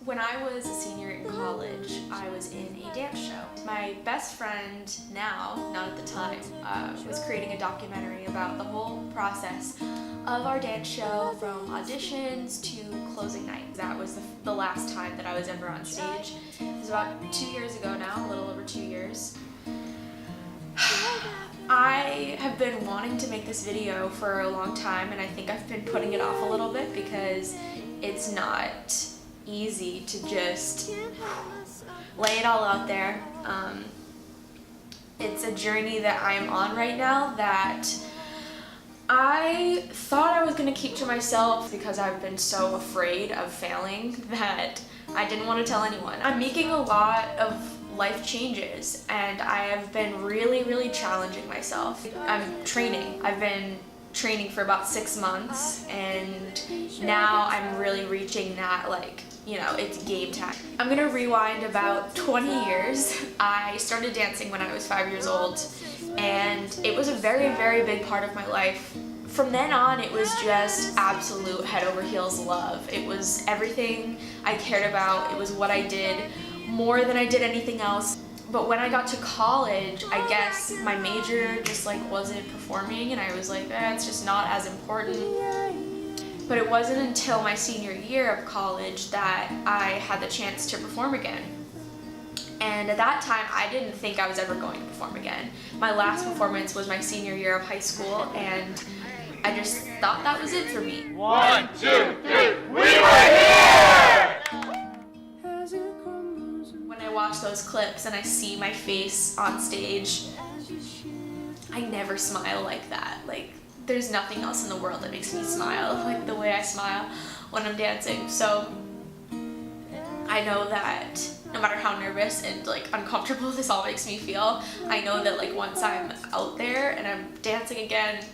When I was a senior in college, I was in a dance show. My best friend now, not at the time, was creating a documentary about the whole process of our dance show, from auditions to closing night. That was the last time that I was ever on stage. It was about 2 years ago now, a little over 2 years. I have been wanting to make this video for a long time, and I think I've been putting it off a little bit because it's not easy to just lay it all out there. It's a journey that I am on right now that I thought I was going to keep to myself because I've been so afraid of failing that I didn't want to tell anyone. I'm making a lot of life changes and I have been really challenging myself. I'm training. I've been training for about 6 months and now I'm really reaching that, it's game time. I'm gonna rewind about 20 years. I started dancing when I was 5 years old and it was a very big part of my life. From then on, it was just absolute head over heels love. It was everything I cared about. It was what I did more than I did anything else. But when I got to college, I guess my major just wasn't performing and I was like, it's just not as important. But it wasn't until my senior year of college that I had the chance to perform again. And at that time, I didn't think I was ever going to perform again. My last performance was my senior year of high school and I just thought that was it for me. 1, 2, 3, we were here! When I watch those clips and I see my face on stage, I never smile like that. There's nothing else in the world that makes me smile like the way I smile when I'm dancing. So I know that no matter how nervous and uncomfortable this all makes me feel, I know that once I'm out there and I'm dancing again,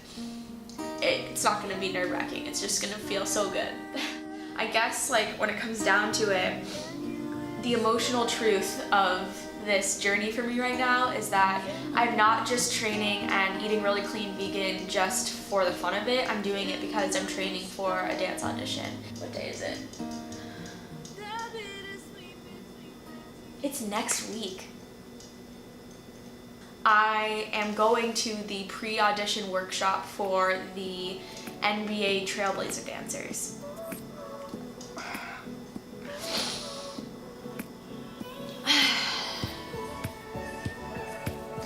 it's not gonna be nerve-wracking. It's just gonna feel so good. I guess when it comes down to it, the emotional truth of this journey for me right now is that I'm not just training and eating really clean vegan just for the fun of it. I'm doing it because I'm training for a dance audition. What day is it? It's next week. I am going to the pre-audition workshop for the NBA Trailblazer dancers.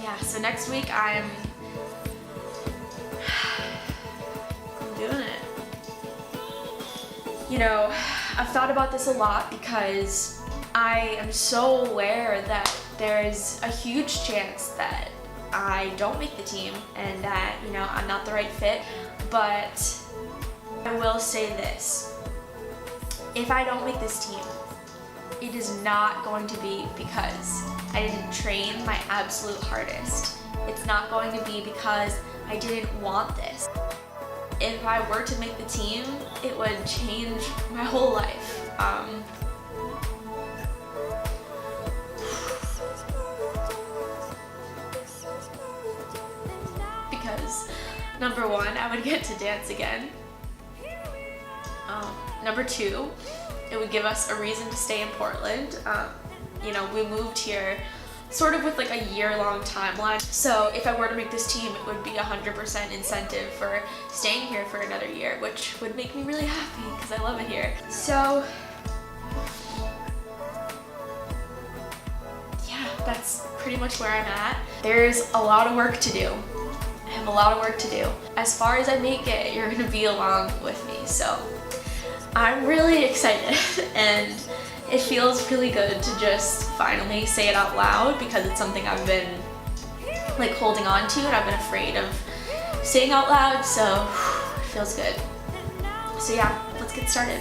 Yeah, so next week I'm doing it. I've thought about this a lot because I am so aware that there's a huge chance that I don't make the team and that, I'm not the right fit, but I will say this. If I don't make this team, it is not going to be because I didn't train my absolute hardest. It's not going to be because I didn't want this. If I were to make the team, it would change my whole life. Because number one, I would get to dance again. Number two, it would give us a reason to stay in Portland. We moved here sort of with a year-long timeline. So if I were to make this team, it would be 100% incentive for staying here for another year, which would make me really happy because I love it here. So yeah, that's pretty much where I'm at. There's a lot of work to do. I have a lot of work to do. As far as I make it, you're gonna be along with me. So I'm really excited and it feels really good to just finally say it out loud because it's something I've been holding on to and I've been afraid of saying out loud, so it feels good. So yeah, let's get started.